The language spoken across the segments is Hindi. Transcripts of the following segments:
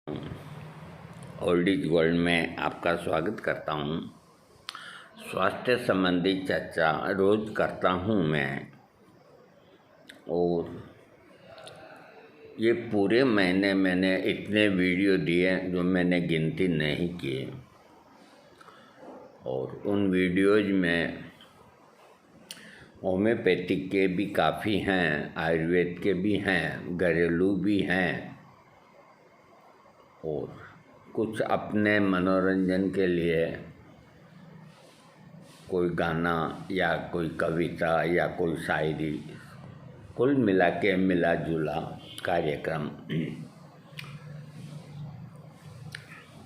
ओल्ड वर्ल्ड में आपका स्वागत करता हूँ। स्वास्थ्य संबंधी चर्चा रोज़ करता हूँ मैं, और ये पूरे महीने मैंने इतने वीडियो दिए जो मैंने गिनती नहीं की, और उन वीडियोज में होम्योपैथिक के भी काफ़ी हैं, आयुर्वेद के भी हैं, घरेलू भी हैं, और कुछ अपने मनोरंजन के लिए कोई गाना या कोई कविता या कोई शायरी, कुल मिला के मिला जुला कार्यक्रम।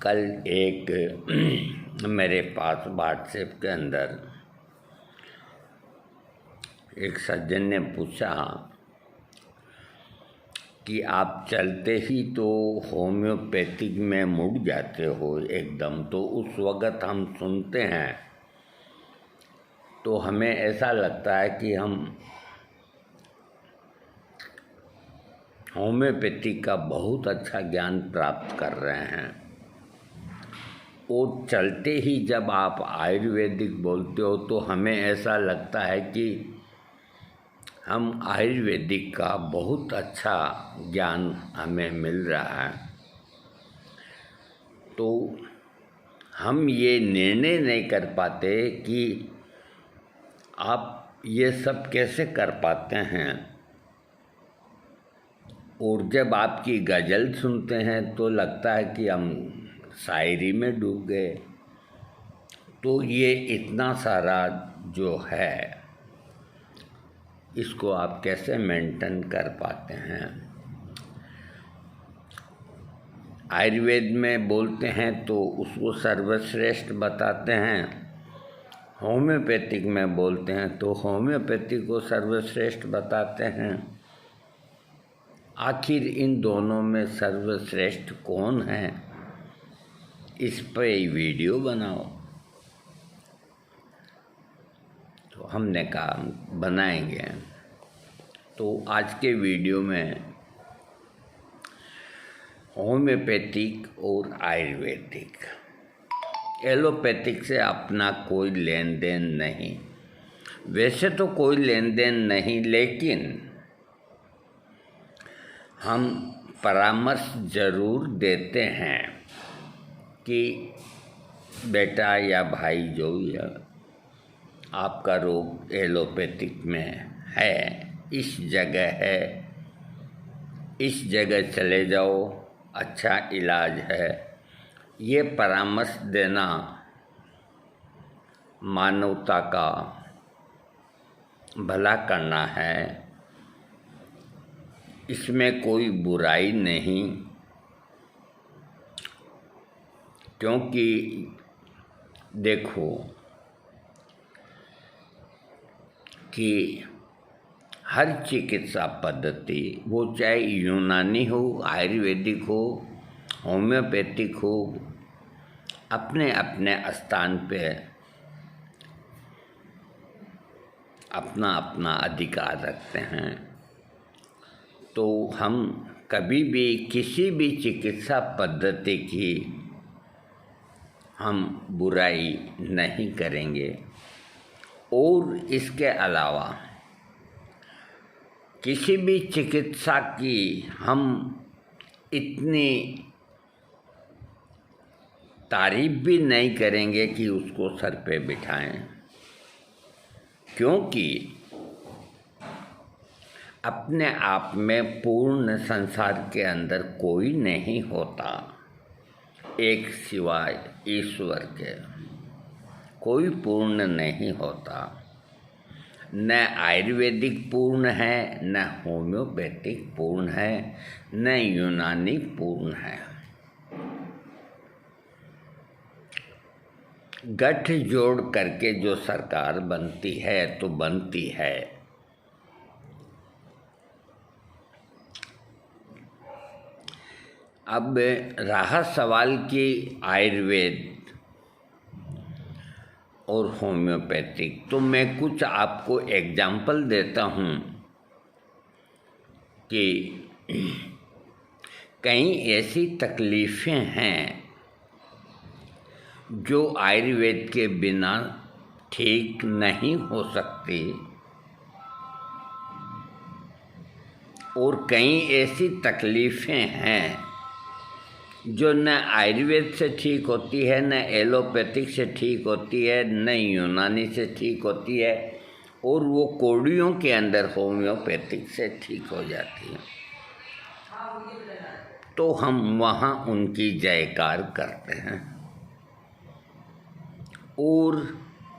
कल एक मेरे पास व्हाट्सएप के अंदर एक सज्जन ने पूछा कि आप चलते ही तो होम्योपैथिक में मुड़ जाते हो एकदम, तो उस वक़्त हम सुनते हैं तो हमें ऐसा लगता है कि हम होम्योपैथिक का बहुत अच्छा ज्ञान प्राप्त कर रहे हैं, और चलते ही जब आप आयुर्वेदिक बोलते हो तो हमें ऐसा लगता है कि हम आयुर्वेदिक का बहुत अच्छा ज्ञान हमें मिल रहा है। तो हम ये निर्णय नहीं कर पाते कि आप ये सब कैसे कर पाते हैं, और जब आपकी गज़ल सुनते हैं तो लगता है कि हम शायरी में डूब गए। तो ये इतना सारा जो है, इसको आप कैसे मेंटेन कर पाते हैं? आयुर्वेद में बोलते हैं तो उसको सर्वश्रेष्ठ बताते हैं, होम्योपैथिक में बोलते हैं तो होम्योपैथिक को सर्वश्रेष्ठ बताते हैं। आखिर इन दोनों में सर्वश्रेष्ठ कौन है, इस पे वीडियो बनाओ। तो हमने कहा बनाएंगे। तो आज के वीडियो में होम्योपैथिक और आयुर्वेदिक, एलोपैथिक से अपना कोई लेन देन नहीं, वैसे तो कोई लेन देन नहीं, लेकिन हम परामर्श ज़रूर देते हैं कि बेटा या भाई जो या आपका रोग एलोपैथिक में है, इस जगह है, इस जगह चले जाओ, अच्छा इलाज है। ये परामर्श देना मानवता का भला करना है, इसमें कोई बुराई नहीं, क्योंकि देखो कि हर चिकित्सा पद्धति, वो चाहे यूनानी हो, आयुर्वेदिक हो, होम्योपैथिक हो, अपने अपने स्थान पे अपना अपना अधिकार रखते हैं। तो हम कभी भी किसी भी चिकित्सा पद्धति की हम बुराई नहीं करेंगे, और इसके अलावा किसी भी चिकित्सा की हम इतनी तारीफ भी नहीं करेंगे कि उसको सर पे बिठाएं, क्योंकि अपने आप में पूर्ण संसार के अंदर कोई नहीं होता, एक सिवाय ईश्वर के कोई पूर्ण नहीं होता। न आयुर्वेदिक पूर्ण है, न होम्योपैथिक पूर्ण है, न यूनानी पूर्ण है। गठजोड़ करके जो सरकार बनती है तो बनती है। अब रहा सवाल कि आयुर्वेद और होम्योपैथिक, तो मैं कुछ आपको एग्जाम्पल देता हूँ कि कई ऐसी तकलीफ़ें हैं जो आयुर्वेद के बिना ठीक नहीं हो सकती, और कई ऐसी तकलीफ़ें हैं जो न आयुर्वेद से ठीक होती है, न एलोपैथिक से ठीक होती है, न यूनानी से ठीक होती है, और वो कौड़ियों के अंदर होम्योपैथिक से ठीक हो जाती है। तो हम वहाँ उनकी जयकार करते हैं। और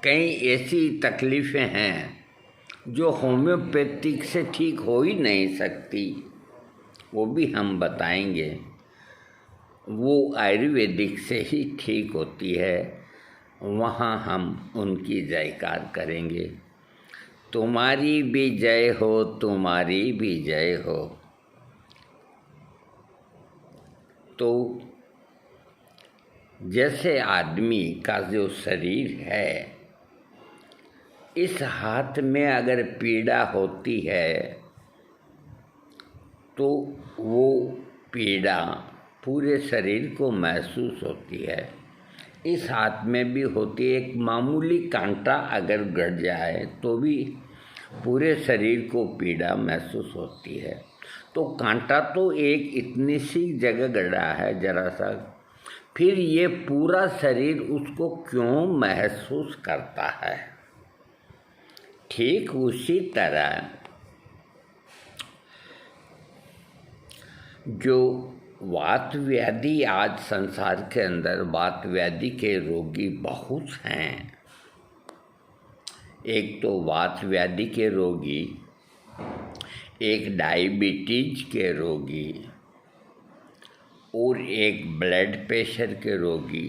कई ऐसी तकलीफ़ें हैं जो होम्योपैथिक से ठीक हो ही नहीं सकती, वो भी हम बताएंगे। वो आयुर्वेदिक से ही ठीक होती है, वहाँ हम उनकी जयकार करेंगे। तुम्हारी भी जय हो, तुम्हारी भी जय हो। तो जैसे आदमी का जो शरीर है, इस हाथ में अगर पीड़ा होती है तो वो पीड़ा पूरे शरीर को महसूस होती है। इस हाथ में भी होती है। एक मामूली कांटा अगर गड़ जाए तो भी पूरे शरीर को पीड़ा महसूस होती है। तो कांटा तो एक इतनी सी जगह गड़ा है जरा सा, फिर ये पूरा शरीर उसको क्यों महसूस करता है। ठीक उसी तरह जो वात व्याधि, आज संसार के अंदर वात व्याधि के रोगी बहुत हैं। एक तो वात व्याधि के रोगी, एक डायबिटीज के रोगी, और एक ब्लड प्रेशर के रोगी,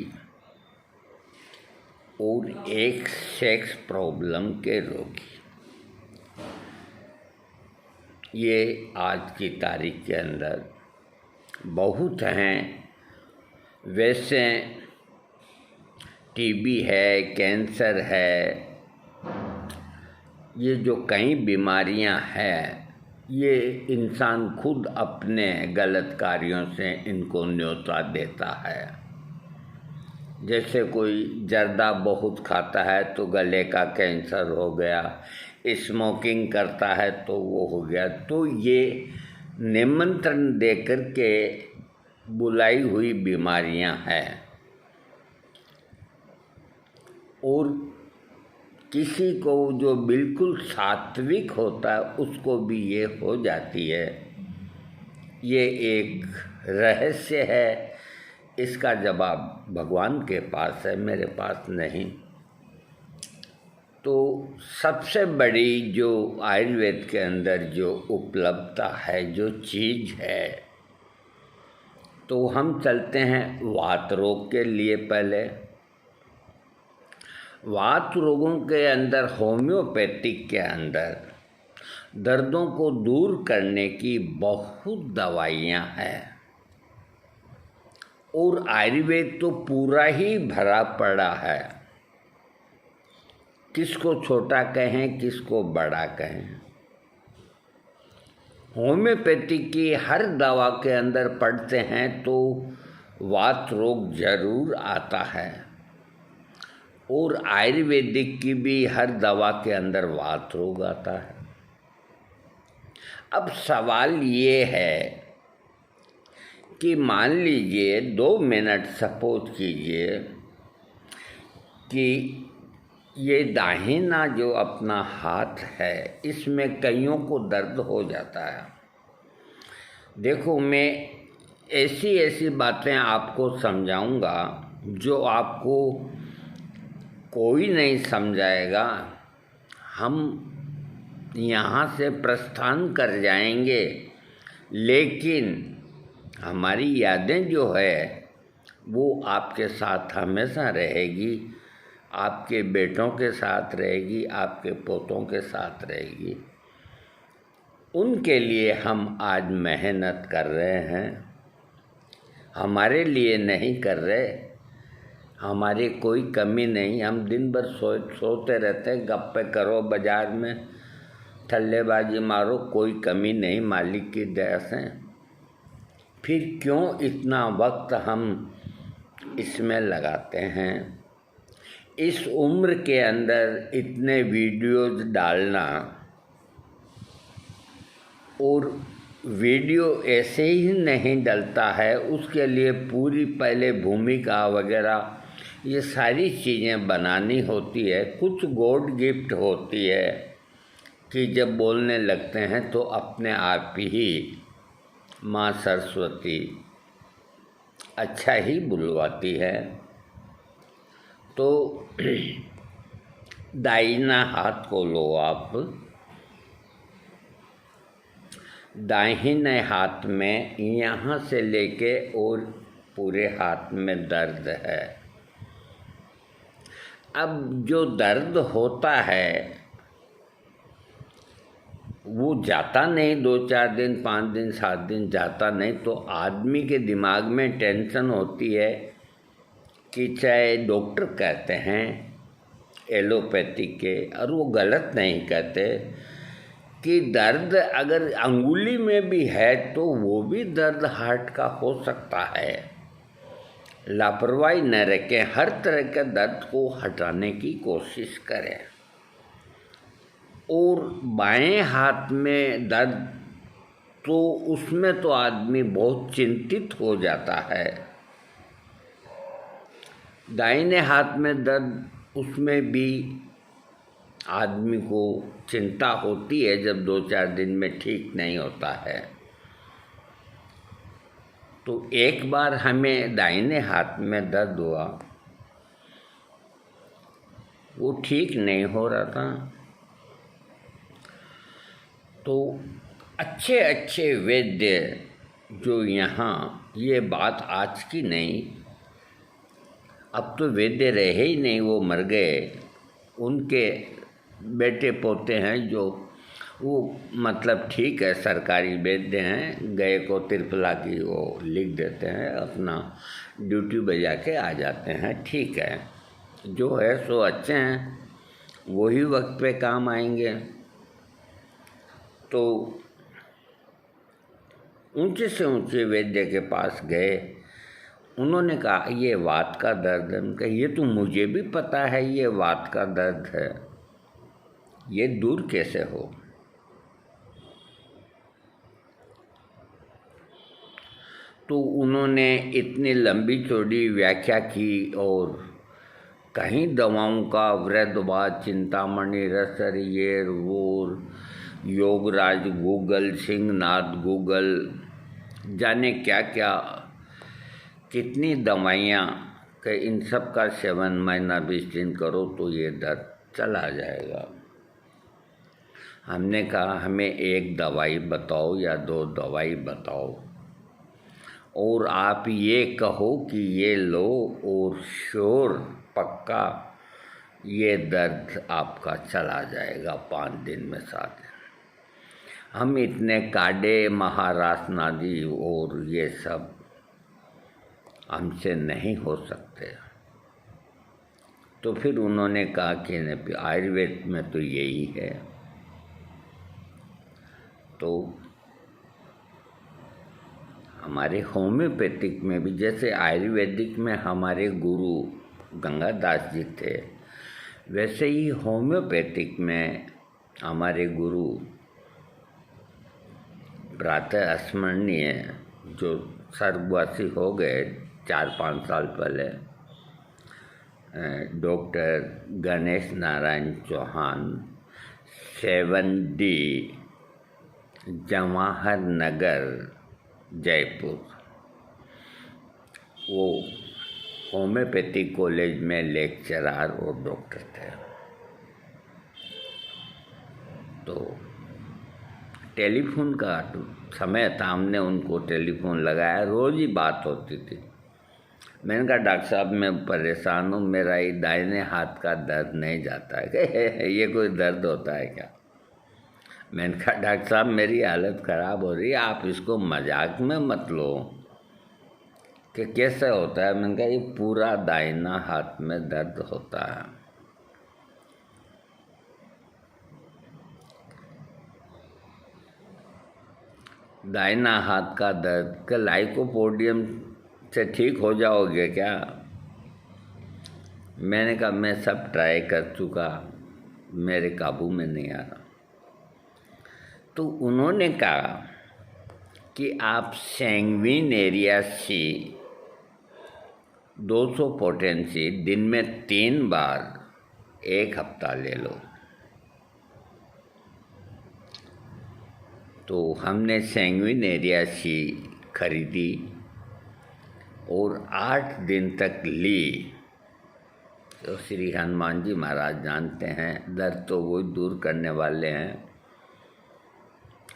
और एक सेक्स प्रॉब्लम के रोगी। ये आज की तारीख के अंदर बहुत हैं। वैसे टीबी है, कैंसर है, ये जो कई बीमारियां हैं, ये इंसान खुद अपने गलत कार्यों से इनको न्योता देता है। जैसे कोई जर्दा बहुत खाता है तो गले का कैंसर हो गया, स्मोकिंग करता है तो वो हो गया। तो ये निमंत्रण देकर के बुलाई हुई बीमारियां हैं। और किसी को जो बिल्कुल सात्विक होता है उसको भी ये हो जाती है। ये एक रहस्य है, इसका जवाब भगवान के पास है, मेरे पास नहीं। तो सबसे बड़ी जो आयुर्वेद के अंदर जो उपलब्धता है, जो चीज़ है, तो हम चलते हैं वात रोग के लिए। पहले वात रोगों के अंदर होम्योपैथिक के अंदर दर्दों को दूर करने की बहुत दवाइयाँ हैं, और आयुर्वेद तो पूरा ही भरा पड़ा है। किसको छोटा कहें, किसको बड़ा कहें। होम्योपैथिक की हर दवा के अंदर पढ़ते हैं तो वात रोग जरूर आता है, और आयुर्वेदिक की भी हर दवा के अंदर वात रोग आता है। अब सवाल ये है कि मान लीजिए 2 मिनट सपोज कीजिए कि ये दाहिना जो अपना हाथ है, इसमें कईयों को दर्द हो जाता है। देखो, मैं ऐसी ऐसी बातें आपको समझाऊंगा जो आपको कोई नहीं समझाएगा। हम यहाँ से प्रस्थान कर जाएंगे, लेकिन हमारी यादें जो है वो आपके साथ हमेशा रहेगी, आपके बेटों के साथ रहेगी, आपके पोतों के साथ रहेगी। उनके लिए हम आज मेहनत कर रहे हैं, हमारे लिए नहीं कर रहे। हमारी कोई कमी नहीं, हम दिन भर सोते रहते, गप्पे करो, बाजार में थल्लेबाजी मारो, कोई कमी नहीं मालिक की दया से। फिर क्यों इतना वक्त हम इसमें लगाते हैं? इस उम्र के अंदर इतने वीडियोज डालना, और वीडियो ऐसे ही नहीं डलता है, उसके लिए पूरी पहले भूमिका वगैरह ये सारी चीज़ें बनानी होती है। कुछ गॉड गिफ्ट होती है कि जब बोलने लगते हैं तो अपने आप ही माँ सरस्वती अच्छा ही बुलवाती है। तो दाहिना हाथ को लो आप, दाहिने हाथ में यहाँ से लेके और पूरे हाथ में दर्द है। अब जो दर्द होता है वो जाता नहीं, 2-4 दिन 5 दिन 7 दिन जाता नहीं, तो आदमी के दिमाग में टेंशन होती है कि चाहे डॉक्टर कहते हैं एलोपैथिक के, और वो गलत नहीं कहते, कि दर्द अगर अंगुली में भी है तो वो भी दर्द हार्ट का हो सकता है। लापरवाही न रखें, हर तरह के दर्द को हटाने की कोशिश करें। और बाएं हाथ में दर्द, तो उसमें तो आदमी बहुत चिंतित हो जाता है। दाहिने हाथ में दर्द, उसमें भी आदमी को चिंता होती है जब 2-4 दिन में ठीक नहीं होता है। तो एक बार हमें दाहिने हाथ में दर्द हुआ, वो ठीक नहीं हो रहा था, तो अच्छे अच्छे वैद्य जो यहाँ, ये बात आज की नहीं, अब तो वैद्य रहे ही नहीं, वो मर गए। उनके बेटे पोते हैं जो, वो मतलब ठीक है सरकारी वैद्य हैं, गए को तिरफला की वो लिख देते हैं, अपना ड्यूटी बजा के आ जाते हैं, ठीक है, जो है सो अच्छे हैं, वही वक्त पे काम आएंगे। तो ऊंचे से ऊंचे वैद्य के पास गए, उन्होंने कहा ये वात का दर्द है। उनका ये तो मुझे भी पता है ये वात का दर्द है, ये दूर कैसे हो? तो उन्होंने इतनी लंबी चौड़ी व्याख्या की, और कहीं दवाओं का वृद्धवाद, चिंतामणि, रसर, ये वो, योगराज गूगल, सिंहनाथ गूगल, जाने क्या क्या, कितनी दवाइयाँ, कि इन सब का सेवन महीना 20 दिन करो तो ये दर्द चला जाएगा। हमने कहा हमें एक दवाई बताओ या 2 दवाई बताओ, और आप ये कहो कि ये लो, और श्योर पक्का ये दर्द आपका चला जाएगा 5 दिन में 7 दिन। हम इतने काढ़े महाराष्ट्र नादी और ये सब हमसे नहीं हो सकते। तो फिर उन्होंने कहा कि आयुर्वेद में तो यही है। तो हमारे होम्योपैथिक में भी, जैसे आयुर्वेदिक में हमारे गुरु गंगादास जी थे, वैसे ही होम्योपैथिक में हमारे गुरु प्रातः स्मरणीय, जो स्वर्गवासी हो गए 4-5 साल पहले, डॉक्टर गणेश नारायण चौहान, 7D जवाहर नगर जयपुर, वो होम्योपैथिक कॉलेज में लेक्चरर और डॉक्टर थे। तो टेलीफोन का समय था, हमने उनको टेलीफोन लगाया, रोज़ ही बात होती थी। मैंने कहा डॉक्टर साहब मैं परेशान हूँ, मेरा ये दाहिने हाथ का दर्द नहीं जाता है। ये कोई दर्द होता है क्या? मैंने कहा डॉक्टर साहब मेरी हालत ख़राब हो रही है, आप इसको मजाक में मत लो कि कैसे होता है। मैंने कहा ये पूरा दाहिना हाथ में दर्द होता है। दाहिना हाथ का दर्द, कल लाइकोपोडियम से ठीक हो जाओगे क्या? मैंने कहा मैं सब ट्राई कर चुका, मेरे काबू में नहीं आ रहा। तो उन्होंने कहा कि आप सैंग्विन एरिया सी 200 पोटेंसी दिन में 3 बार 1 हफ्ता ले लो। तो हमने सैंग्विन एरिया सी खरीदी और 8 दिन तक ली। तो श्री हनुमान जी महाराज जानते हैं, दर्द तो वो दूर करने वाले हैं।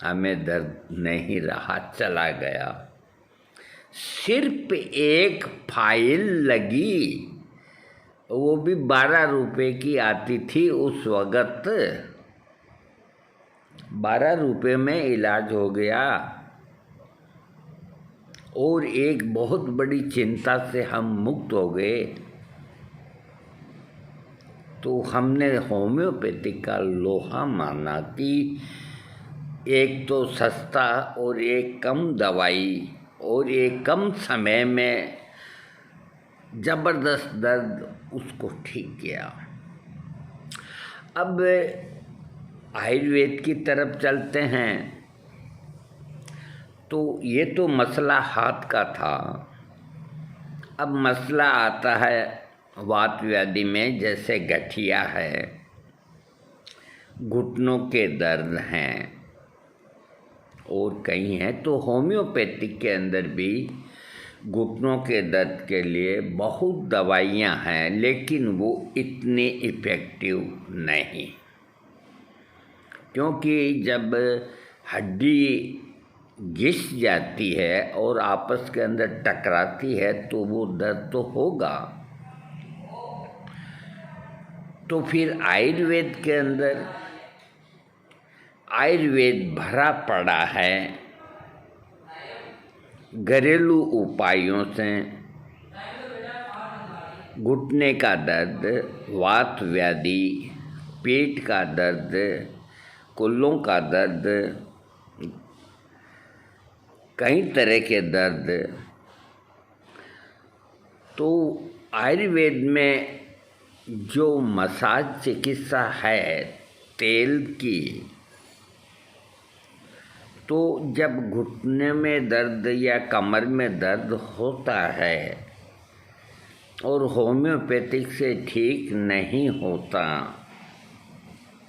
हमें दर्द नहीं रहा, चला गया। सिर्फ एक फाइल लगी, वो भी 12 रुपए की आती थी उस वक़्त। 12 रुपए में इलाज हो गया और एक बहुत बड़ी चिंता से हम मुक्त हो गए। तो हमने होम्योपैथिक का लोहा माना कि एक तो सस्ता और एक कम दवाई और एक कम समय में ज़बरदस्त दर्द उसको ठीक किया। अब आयुर्वेद की तरफ चलते हैं। तो ये तो मसला हाथ का था। अब मसला आता है वात व्याधि में, जैसे गठिया है, घुटनों के दर्द हैं और कई हैं। तो होम्योपैथिक के अंदर भी घुटनों के दर्द के लिए बहुत दवाइयाँ हैं, लेकिन वो इतनी इफ़ेक्टिव नहीं, क्योंकि जब हड्डी घिस जाती है और आपस के अंदर टकराती है तो वो दर्द तो होगा। तो फिर आयुर्वेद के अंदर आयुर्वेद भरा पड़ा है घरेलू उपायों से। घुटने का दर्द, वात व्याधि, पेट का दर्द, कुल्लों का दर्द, कई तरह के दर्द। तो आयुर्वेद में जो मसाज चिकित्सा है तेल की, तो जब घुटने में दर्द या कमर में दर्द होता है और होम्योपैथिक से ठीक नहीं होता,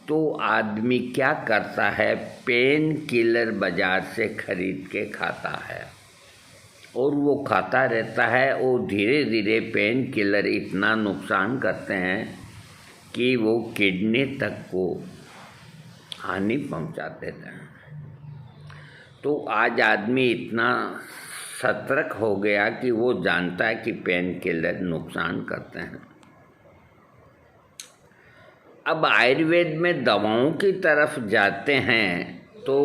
तो आदमी क्या करता है, पेन किलर बाज़ार से खरीद के खाता है और वो खाता रहता है और धीरे धीरे पेन किलर इतना नुकसान करते हैं कि वो किडनी तक को हानि पहुंचा देते हैं। तो आज आदमी इतना सतर्क हो गया कि वो जानता है कि पेन किलर नुकसान करते हैं। अब आयुर्वेद में दवाओं की तरफ जाते हैं तो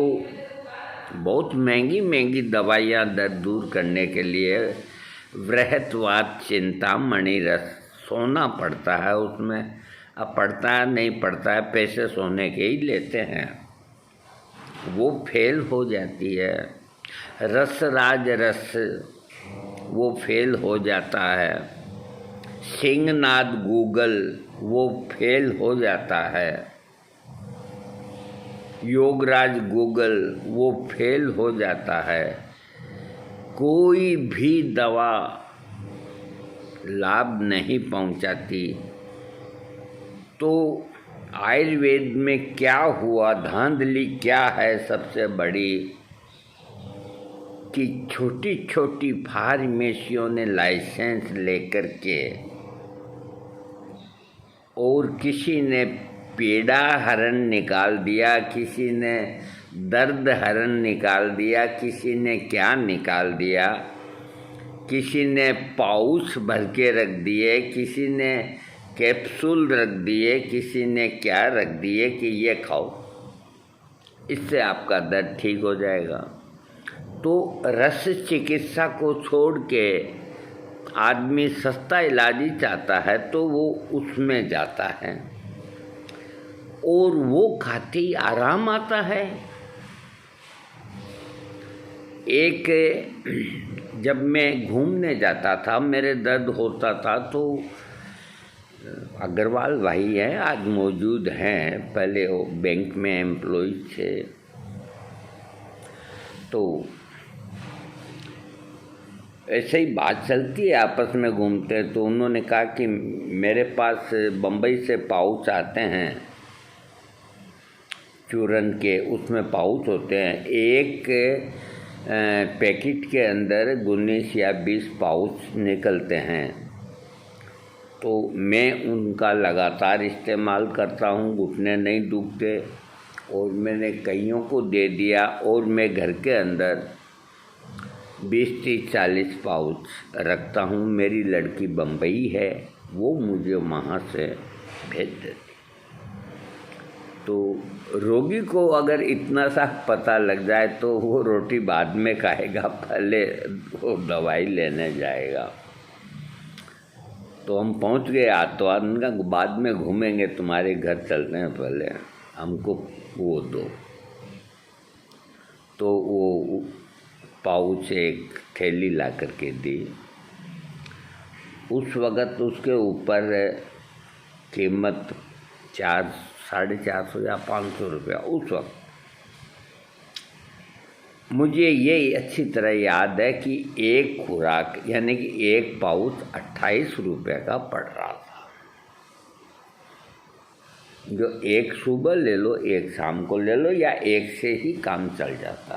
बहुत महंगी महंगी दवाइयाँ दर्द दूर करने के लिए वृहत्वात चिंतामणि रस सोना पड़ता है उसमें। अब पड़ता है नहीं पड़ता है, पैसे सोने के ही लेते हैं, वो फेल हो जाती है। रसराज रस वो फेल हो जाता है। सिंहनाद गूगल वो फेल हो जाता है। योगराज गूगल वो फेल हो जाता है। कोई भी दवा लाभ नहीं पहुंचाती। तो आयुर्वेद में क्या हुआ, धांधली क्या है सबसे बड़ी, कि छोटी छोटी फार्मेसियों ने लाइसेंस लेकर के और किसी ने पीड़ा हरण निकाल दिया, किसी ने दर्द हरण निकाल दिया, किसी ने क्या निकाल दिया, किसी ने पाउच भर के रख दिए, किसी ने कैप्सूल रख दिए, किसी ने क्या रख दिए कि ये खाओ, इससे आपका दर्द ठीक हो जाएगा। तो रस चिकित्सा को छोड़ के आदमी सस्ता इलाज ही चाहता है तो वो उसमें जाता है और वो खाते ही आराम आता है। एक जब मैं घूमने जाता था, मेरे दर्द होता था, तो अग्रवाल भाई हैं, आज मौजूद हैं, पहले वो बैंक में एम्प्लॉय थे, तो ऐसे ही बात चलती है, आपस में घूमते हैं, तो उन्होंने कहा कि मेरे पास बम्बई से पाउच आते हैं चूरन के, उसमें पाउच होते हैं, एक पैकेट के अंदर 19 या 20 पाउच निकलते हैं, तो मैं उनका लगातार इस्तेमाल करता हूँ, घुटने नहीं दुखते, और मैंने कईयों को दे दिया, और मैं घर के अंदर 20-30-40 पाउच रखता हूँ। मेरी लड़की बम्बई है, वो मुझे वहाँ से भेज देती। तो रोगी को अगर इतना सा पता लग जाए तो वो रोटी बाद में खाएगा, पहले वो दवाई लेने जाएगा। तो हम पहुँच गए आतवार, उनका बाद में घूमेंगे, तुम्हारे घर चलते हैं, पहले हमको वो दो। तो वो पाउच एक थैली ला करके दी। उस वक़्त उसके ऊपर कीमत 400-450 या 500 रुपया उस वक्त। मुझे ये अच्छी तरह याद है कि एक खुराक यानी कि एक पाउच 28 रुपये का पड़ रहा था, जो एक सुबह ले लो, एक शाम को ले लो, या एक से ही काम चल जाता।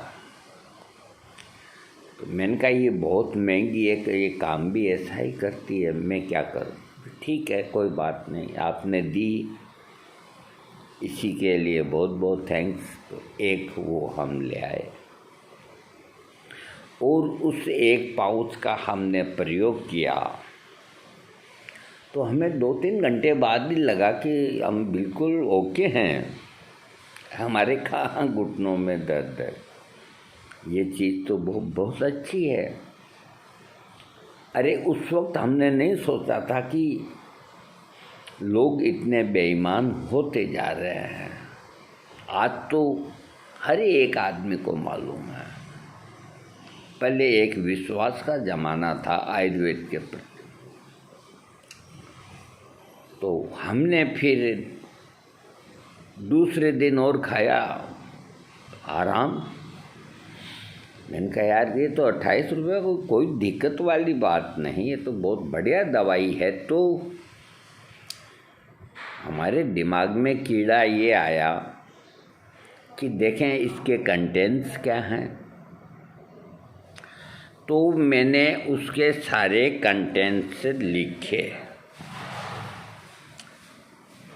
तो मैंने कहा ये बहुत महंगी है, कि ये काम भी ऐसा ही करती है, मैं क्या करूं। ठीक है, कोई बात नहीं, आपने दी, इसी के लिए बहुत बहुत थैंक्स। तो एक वो हम ले आए, और उस एक पाउच का हमने प्रयोग किया, तो हमें 2-3 घंटे बाद ही लगा कि हम बिल्कुल ओके हैं, हमारे कहाँ घुटनों में दर्द है, ये चीज़ तो बहुत अच्छी है। अरे उस वक्त हमने नहीं सोचा था कि लोग इतने बेईमान होते जा रहे हैं। आज तो हर एक आदमी को मालूम है। पहले एक विश्वास का ज़माना था आयुर्वेद के प्रति, तो हमने फिर दूसरे दिन और खाया आराम। मैंने कहा यार ये तो 28 रुपये को कोई दिक्कत वाली बात नहीं, ये तो बहुत बढ़िया दवाई है। तो हमारे दिमाग में कीड़ा ये आया कि देखें इसके कंटेंट्स क्या हैं। तो मैंने उसके सारे कंटेंट्स लिखे।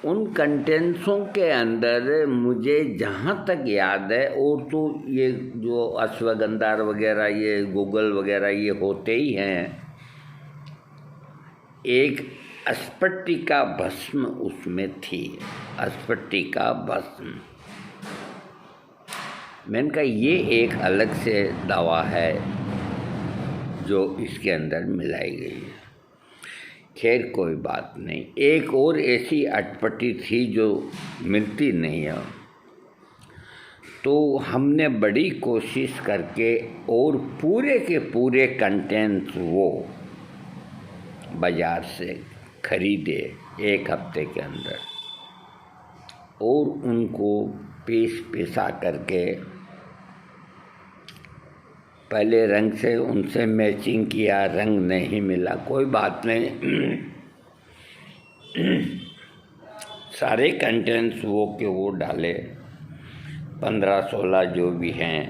उन कंटेंट्सों के अंदर मुझे जहाँ तक याद है, और तो ये जो अश्वगंधा वगैरह, ये गूगल वगैरह ये होते ही हैं, एक स्फटिका भस्म उसमें थी, स्फटिका भस्म। मैंने कहा ये एक अलग से दवा है जो इसके अंदर मिलाई गई है। खैर कोई बात नहीं, एक और ऐसी अटपटी थी जो मिलती नहीं है। तो हमने बड़ी कोशिश करके और पूरे के पूरे कंटेंट्स वो बाज़ार से खरीदे 1 हफ्ते के अंदर, और उनको पिसा करके पहले रंग से उनसे मैचिंग किया, रंग नहीं मिला, कोई बात नहीं। सारे कंटेंट्स वो के वो डाले, 15-16 जो भी हैं,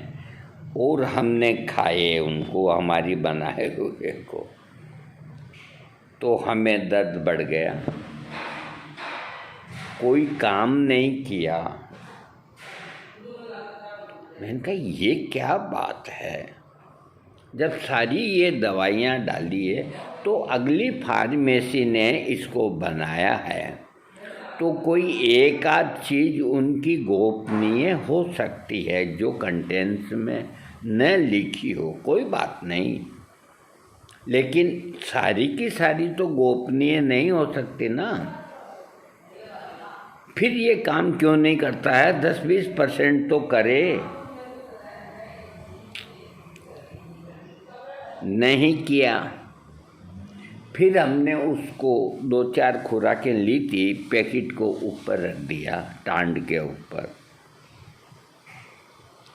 और हमने खाए उनको, हमारी बनाए हुए को। तो हमें दर्द बढ़ गया, कोई काम नहीं किया। मैंने कहा ये क्या बात है, जब सारी ये दवाइयाँ डाली है तो अगली फार्मेसी ने इसको बनाया है, तो कोई एक आध चीज़ उनकी गोपनीय हो सकती है जो कंटेंट्स में न लिखी हो, कोई बात नहीं, लेकिन सारी की सारी तो गोपनीय नहीं हो सकती ना। फिर ये काम क्यों नहीं करता है, 10-20% तो करे। नहीं किया। फिर हमने उसको 2-4 खुराकें ली थी, पैकेट को ऊपर रख दिया टांड के ऊपर,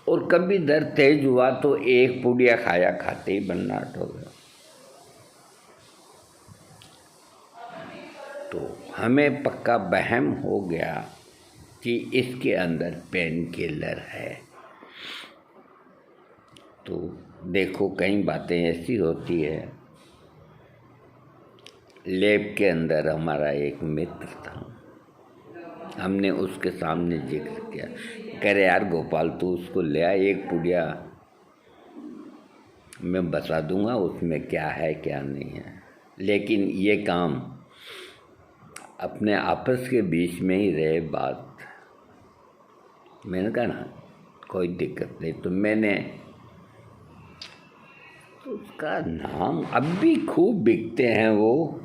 और कभी दर्द तेज हुआ तो एक पुड़िया खाया, खाते ही बन्नाट हो गया। तो हमें पक्का वहम हो गया कि इसके अंदर पेन किलर है। तो देखो कई बातें ऐसी होती है। लैब के अंदर हमारा एक मित्र था, हमने उसके सामने जिक्र किया, कह रहे यार गोपाल तू उसको ले आ, एक पुड़िया मैं बता दूंगा उसमें क्या है क्या नहीं है, लेकिन ये काम अपने आपस के बीच में ही रहे बात। मैंने कहा ना कोई दिक्कत नहीं। तो मैंने तो उसका नाम अब भी खूब बिकते हैं, वो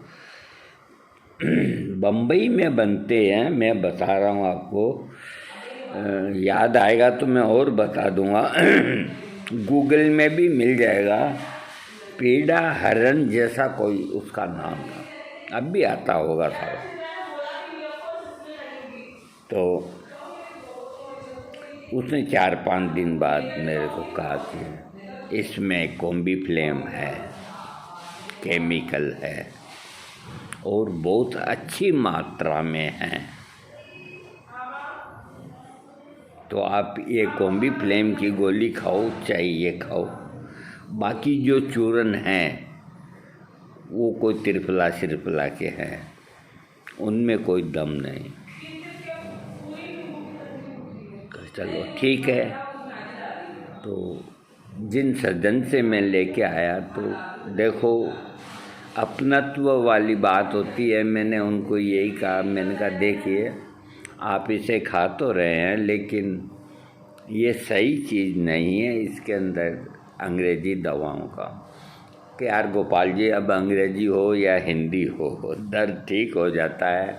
बम्बई में बनते हैं, मैं बता रहा हूँ आपको, याद आएगा तो मैं और बता दूँगा। गूगल में भी मिल जाएगा, पीड़ा हरण जैसा कोई उसका नाम था, अब भी आता होगा सारा। तो उसने 4-5 दिन बाद मेरे को कहा कि इसमें कॉम्बीफ्लेम है, केमिकल है और बहुत अच्छी मात्रा में है, तो आप ये कॉम्बीफ्लेम की गोली खाओ चाहे ये खाओ, बाकी जो चूरन हैं वो कोई त्रिफला के हैं, उनमें कोई दम नहीं। तो चलो ठीक है। तो जिन सज्जन से मैं लेके आया, तो देखो अपनत्व वाली बात होती है। मैंने उनको यही कहा, मैंने कहा देखिए आप इसे खा तो रहे हैं लेकिन ये सही चीज़ नहीं है, इसके अंदर अंग्रेज़ी दवाओं का, कि यार गोपाल जी अब अंग्रेज़ी हो या हिंदी हो दर्द ठीक हो जाता है,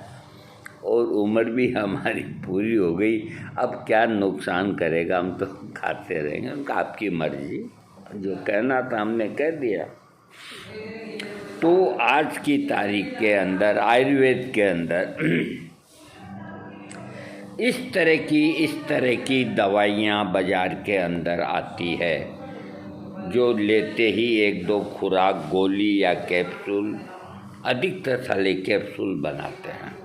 और उम्र भी हमारी पूरी हो गई, अब क्या नुकसान करेगा, हम तो खाते रहेंगे। उनका आपकी मर्जी, जो कहना था हमने कह दिया। तो आज की तारीख के अंदर आयुर्वेद के अंदर इस तरह की दवाइयाँ बाज़ार के अंदर आती है, जो लेते ही 1-2 खुराक गोली या कैप्सूल, अधिकतर साले कैप्सूल बनाते हैं,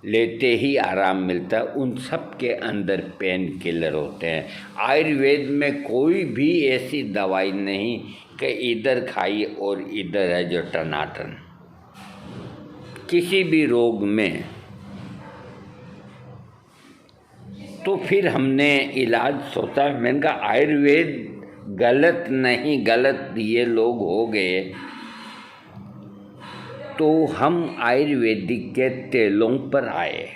लेते ही आराम मिलता है, उन सब के अंदर पेन किलर होते हैं। आयुर्वेद में कोई भी ऐसी दवाई नहीं कि इधर खाई और इधर है जो टनाटन, किसी भी रोग में। तो फिर हमने इलाज सोचा, मैंने कहा आयुर्वेद गलत नहीं, गलत ये लोग हो गए, तो हम आयुर्वेदिक के तेलों पर आए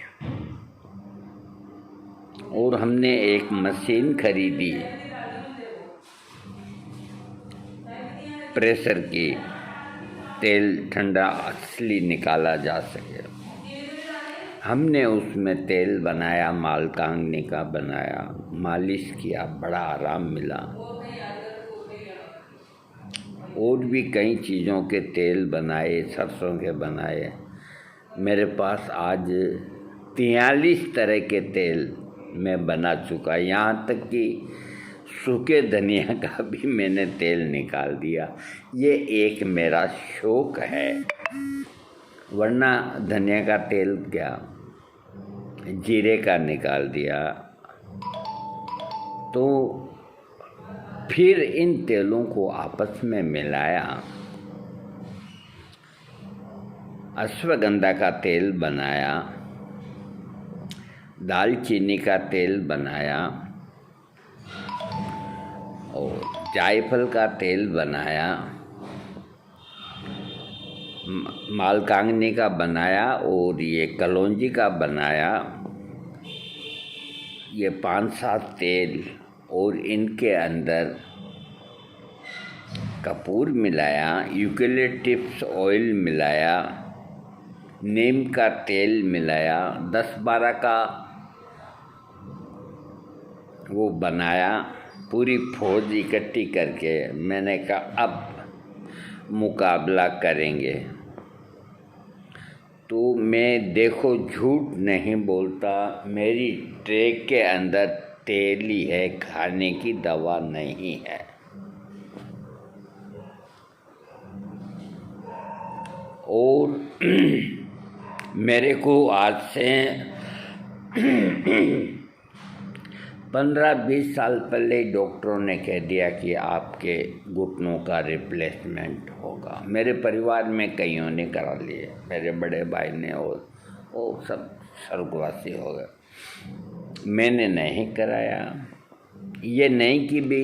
और हमने एक मशीन खरीदी प्रेशर की, तेल ठंडा असली निकाला जा सके। हमने उसमें तेल बनाया, मालकांगनी का बनाया, मालिश किया, बड़ा आराम मिला। और भी कई चीज़ों के तेल बनाए, सरसों के बनाए। मेरे पास आज 43 तरह के तेल मैं बना चुका, यहाँ तक कि सूखे धनिया का भी मैंने तेल निकाल दिया। ये एक मेरा शौक है, वरना धनिया का तेल क्या, जीरे का निकाल दिया। तो फिर इन तेलों को आपस में मिलाया, अश्वगंधा का तेल बनाया, दालचीनी का तेल बनाया और जायफल का तेल बनाया, मालकांगनी का बनाया और ये कलौंजी का बनाया। ये 5-7 तेल, और इनके अंदर कपूर मिलाया, यूकेलिप्टस ऑयल मिलाया, नीम का तेल मिलाया, 10-12 का वो बनाया पूरी फौज इकट्ठी करके मैंने कहा अब मुकाबला करेंगे। तो मैं देखो झूठ नहीं बोलता, मेरी ट्रे के अंदर तेल ही है, खाने की दवा नहीं है। और मेरे को आज से 15-20 साल पहले डॉक्टरों ने कह दिया कि आपके घुटनों का रिप्लेसमेंट होगा। मेरे परिवार में कईयों ने करा लिए, मेरे बड़े भाई ने, और वो सब स्वर्गवासी हो गए। मैंने नहीं कराया। ये नहीं कि भी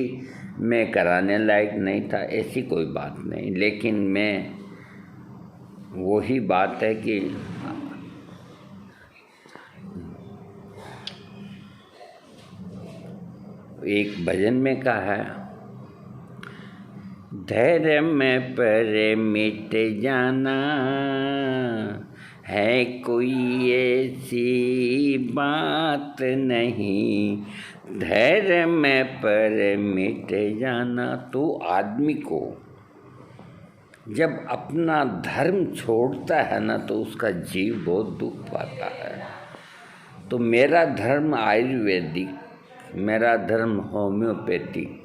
मैं कराने लायक नहीं था, ऐसी कोई बात नहीं, लेकिन मैं वही बात है कि एक भजन में कहा है, धैर्य में पर मिट जाना है कोई ऐसी बात नहीं। धैर्य में पर मिट जाना। तो आदमी को जब अपना धर्म छोड़ता है ना, तो उसका जीव बहुत दुख पाता है। तो मेरा धर्म आयुर्वेदिक, मेरा धर्म होम्योपैथिक।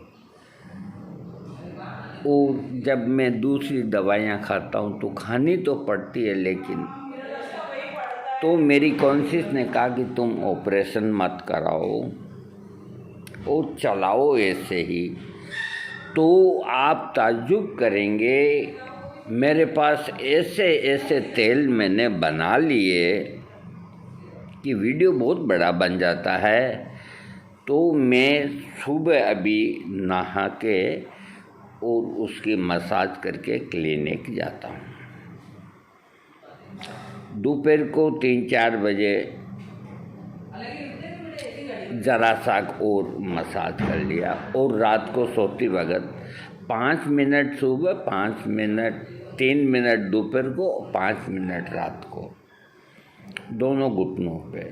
और जब मैं दूसरी दवाइयाँ खाता हूँ तो खानी तो पड़ती है, लेकिन तो मेरी कॉन्शियस ने कहा कि तुम ऑपरेशन मत कराओ और चलाओ ऐसे ही। तो आप ताज्जुब करेंगे, मेरे पास ऐसे ऐसे तेल मैंने बना लिए कि वीडियो बहुत बड़ा बन जाता है। तो मैं सुबह अभी नहा के और उसकी मसाज करके क्लिनिक जाता हूँ। दोपहर को 3-4 बजे ज़रा सा और मसाज कर लिया, और रात को सोती वक्त 5 मिनट सुबह, 5 मिनट, 3 मिनट दोपहर को, 5 मिनट रात को, दोनों घुटनों पे।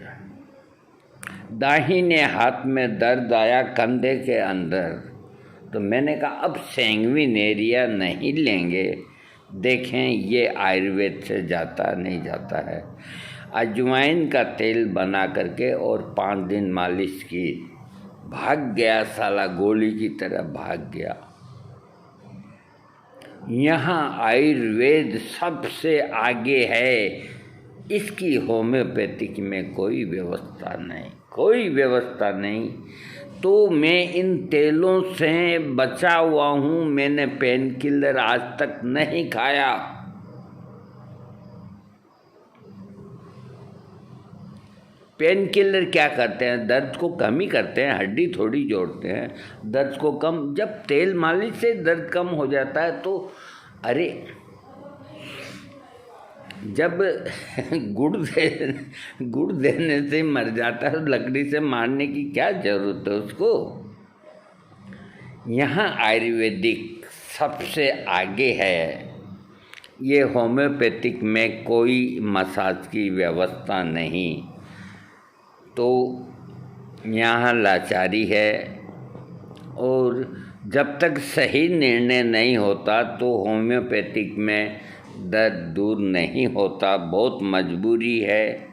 दाहिने हाथ में दर्द आया कंधे के अंदर, तो मैंने कहा अब सैंगविन एरिया नहीं लेंगे, देखें ये आयुर्वेद से जाता नहीं जाता है। अजवाइन का तेल बना करके और 5 दिन मालिश की, भाग गया साला, गोली की तरह भाग गया। यहाँ आयुर्वेद सबसे आगे है, इसकी होम्योपैथिक में कोई व्यवस्था नहीं, कोई व्यवस्था नहीं। तो मैं इन तेलों से बचा हुआ हूँ। मैंने पेन किलर आज तक नहीं खाया। पेन किलर क्या करते हैं? दर्द को कम ही करते हैं, हड्डी थोड़ी जोड़ते हैं, दर्द को कम। जब तेल मालिश से दर्द कम हो जाता है तो अरे जब गुड़ देने से मर जाता है, लकड़ी से मारने की क्या जरूरत है उसको। यहाँ आयुर्वेदिक सबसे आगे है। ये होम्योपैथिक में कोई मसाज की व्यवस्था नहीं। तो यहाँ लाचारी है, और जब तक सही निर्णय नहीं होता तो होम्योपैथिक में दर्द दूर नहीं होता, बहुत मजबूरी है।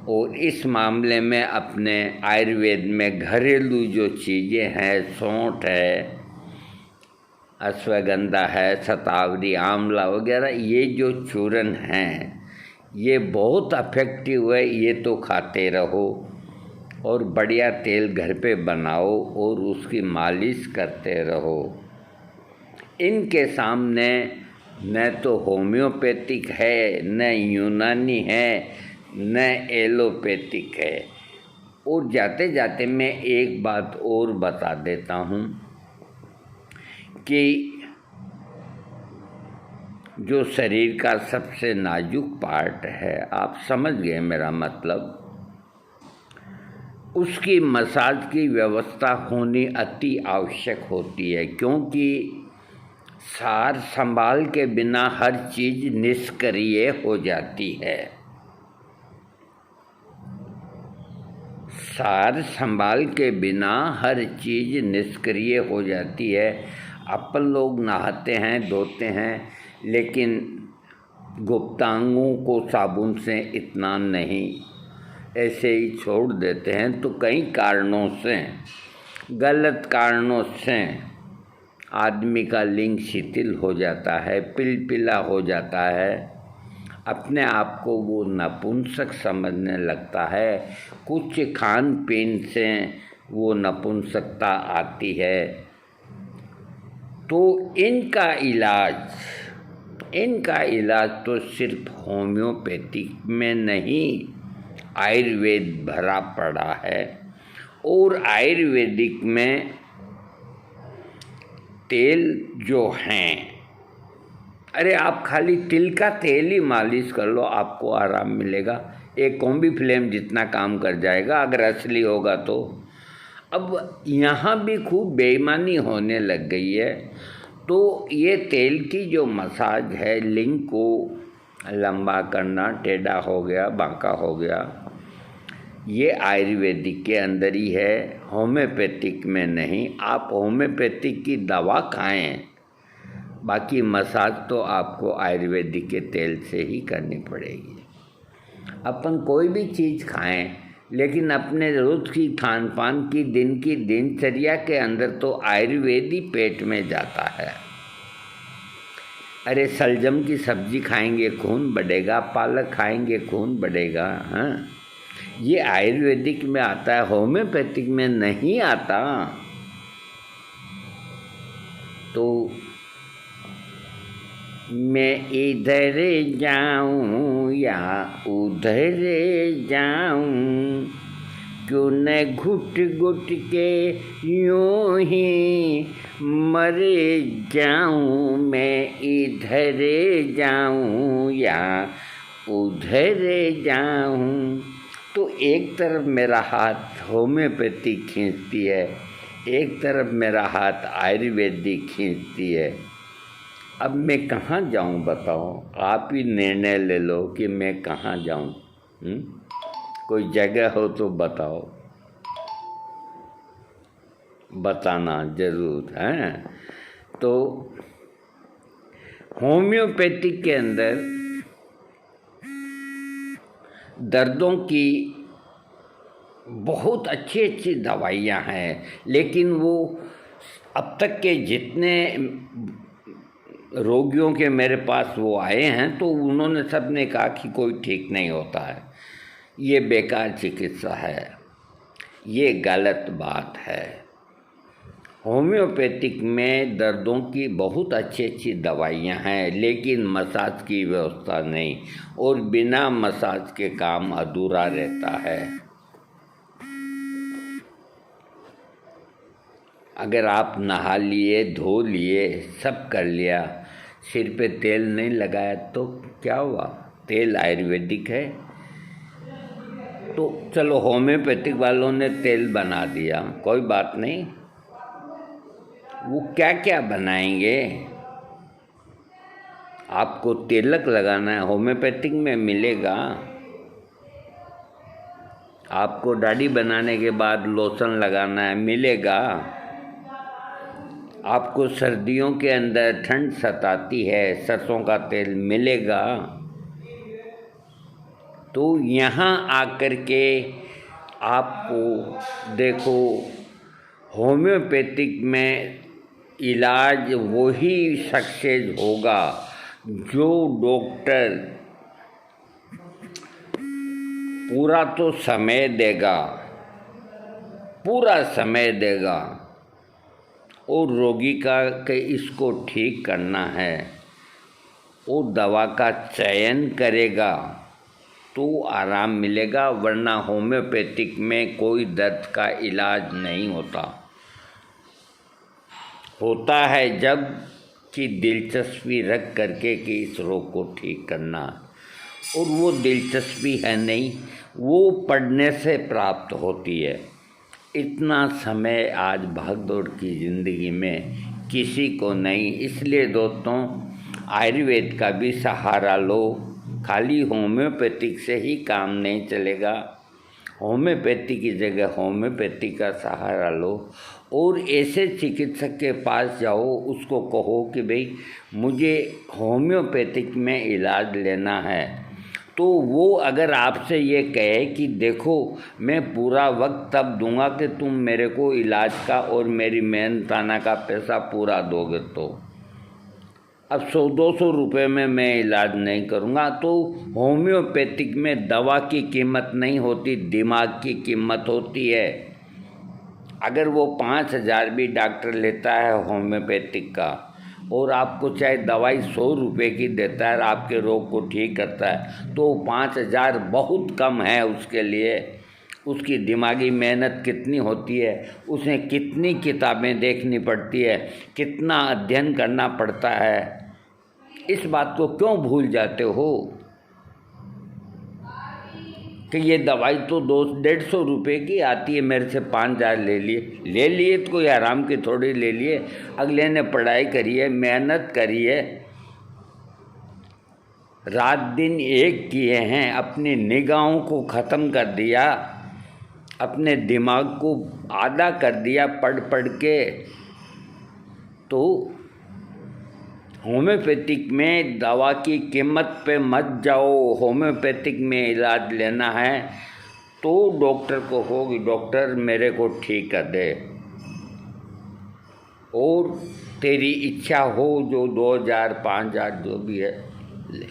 और इस मामले में अपने आयुर्वेद में घरेलू जो चीज़ें हैं, सौंठ है, अश्वगंधा है, शतावरी, आंवला वगैरह, ये जो चूर्ण हैं ये बहुत अफेक्टिव है। ये तो खाते रहो, और बढ़िया तेल घर पे बनाओ और उसकी मालिश करते रहो। इनके सामने न तो होम्योपैथिक है, न यूनानी है, न एलोपैथिक है। और जाते जाते मैं एक बात और बता देता हूँ कि जो शरीर का सबसे नाजुक पार्ट है, आप समझ गए मेरा मतलब, उसकी मसाज की व्यवस्था होनी अति आवश्यक होती है। क्योंकि सार संभाल के बिना हर चीज़ निष्क्रिय हो जाती है। सार संभाल के बिना हर चीज़ निष्क्रिय हो जाती है। अपन लोग नहाते हैं, धोते हैं, लेकिन गुप्तांगों को साबुन से इतना नहीं, ऐसे ही छोड़ देते हैं। तो कई कारणों से, गलत कारणों से आदमी का लिंग शिथिल हो जाता है, पिलपिला हो जाता है, अपने आप को वो नपुंसक समझने लगता है। कुछ खान पीन से वो नपुंसकता आती है। तो इनका इलाज तो सिर्फ होम्योपैथिक में नहीं, आयुर्वेद भरा पड़ा है। और आयुर्वेदिक में तेल जो हैं, अरे आप खाली तिल का तेल ही मालिश कर लो, आपको आराम मिलेगा। एक कॉम्बी फ्लेम जितना काम कर जाएगा अगर असली होगा तो। अब यहाँ भी खूब बेईमानी होने लग गई है। तो ये तेल की जो मसाज है, लिंग को लंबा करना, टेढ़ा हो गया, बांका हो गया, ये आयुर्वेदिक के अंदर ही है, होम्योपैथिक में नहीं। आप होम्योपैथिक की दवा खाएं, बाकी मसाज तो आपको आयुर्वेदिक के तेल से ही करनी पड़ेगी। अपन कोई भी चीज़ खाएं, लेकिन अपने रोज़ की खान पान की दिन की दिनचर्या के अंदर तो आयुर्वेद ही पेट में जाता है। अरे सलजम की सब्जी खाएंगे खून बढ़ेगा, पालक खाएंगे खून बढ़ेगा। हाँ, ये आयुर्वेदिक में आता है, होम्योपैथिक में नहीं आता। तो मैं इधर जाऊं या उधर जाऊं, क्यों न घुट घुट के यूं ही मर जाऊं। मैं इधर जाऊं या उधर जाऊं। तो एक तरफ मेरा हाथ होम्योपैथिक खींचती है, एक तरफ मेरा हाथ आयुर्वेदिक खींचती है। अब मैं कहाँ जाऊँ बताओ? आप ही निर्णय ले लो कि मैं कहाँ जाऊँ। कोई जगह हो तो बताओ, बताना ज़रूर है। तो होम्योपैथिक के अंदर दर्दों की बहुत अच्छी अच्छी दवाइयाँ हैं, लेकिन वो अब तक के जितने रोगियों के मेरे पास वो आए हैं, तो उन्होंने सब ने कहा कि कोई ठीक नहीं होता है, ये बेकार चिकित्सा है, ये गलत बात है। होम्योपैथिक में दर्दों की बहुत अच्छी अच्छी दवाइयाँ हैं, लेकिन मसाज की व्यवस्था नहीं, और बिना मसाज के काम अधूरा रहता है। अगर आप नहा लिए, धो लिए, सब कर लिया, सिर पे तेल नहीं लगाया तो क्या हुआ? तेल आयुर्वेदिक है। तो चलो होम्योपैथिक वालों ने तेल बना दिया, कोई बात नहीं। वो क्या क्या बनाएंगे? आपको तिलक लगाना है, होम्योपैथिक में मिलेगा। आपको दाढ़ी बनाने के बाद लोशन लगाना है, मिलेगा। आपको सर्दियों के अंदर ठंड सताती है, सरसों का तेल मिलेगा। तो यहाँ आकर के आपको देखो, होम्योपैथिक में इलाज वही सक्सेस होगा जो डॉक्टर पूरा तो समय देगा, पूरा समय देगा, और रोगी का कि इसको ठीक करना है, वो दवा का चयन करेगा तो आराम मिलेगा। वरना होम्योपैथिक में कोई दर्द का इलाज नहीं होता है जब कि दिलचस्पी रख करके कि इस रोग को ठीक करना, और वो दिलचस्पी है नहीं, वो पढ़ने से प्राप्त होती है। इतना समय आज भागदौड़ की ज़िंदगी में किसी को नहीं। इसलिए दोस्तों, आयुर्वेद का भी सहारा लो, खाली होम्योपैथिक से ही काम नहीं चलेगा। होम्योपैथी की जगह होम्योपैथी का सहारा लो और ऐसे चिकित्सक के पास जाओ, उसको कहो कि भाई मुझे होम्योपैथिक में इलाज लेना है। तो वो अगर आपसे ये कहे कि देखो मैं पूरा वक्त तब दूंगा कि तुम मेरे को इलाज का और मेरी मेहनताना का पैसा पूरा दोगे, तो अब 100-200 रुपये में मैं इलाज नहीं करूँगा। तो होम्योपैथिक में दवा की कीमत नहीं होती, दिमाग की कीमत होती है। अगर वो 5,000 भी डॉक्टर लेता है होम्योपैथिक का और आपको चाहे दवाई 100 रुपये की देता है और आपके रोग को ठीक करता है, तो 5,000 बहुत कम है उसके लिए। उसकी दिमागी मेहनत कितनी होती है, उसे कितनी किताबें देखनी पड़ती है, कितना अध्ययन करना पड़ता है, इस बात को क्यों भूल जाते हो कि ये दवाई तो 200-150 रुपये की आती है, मेरे से 5,000 ले लिए तो कोई आराम की थोड़ी ले लिए। अगले ने पढ़ाई करी है, मेहनत करी है, रात दिन एक किए हैं, अपनी निगाहों को ख़त्म कर दिया, अपने दिमाग को आधा कर दिया पढ़ पढ़ के। तो होम्योपैथिक में दवा की कीमत पे मत जाओ। होम्योपैथिक में इलाज लेना है तो डॉक्टर को होगी, डॉक्टर मेरे को ठीक कर दे, और तेरी इच्छा हो जो 2,000 5,000 जो भी है ले।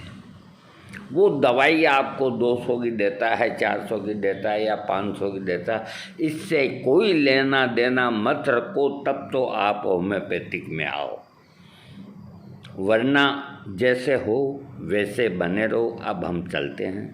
वो दवाई आपको 200 की देता है, 400 की देता है या 500 की देता है, इससे कोई लेना देना मत रखो। तब तो आप होम्योपैथिक में आओ, वरना जैसे हो वैसे बने रहो। अब हम चलते हैं।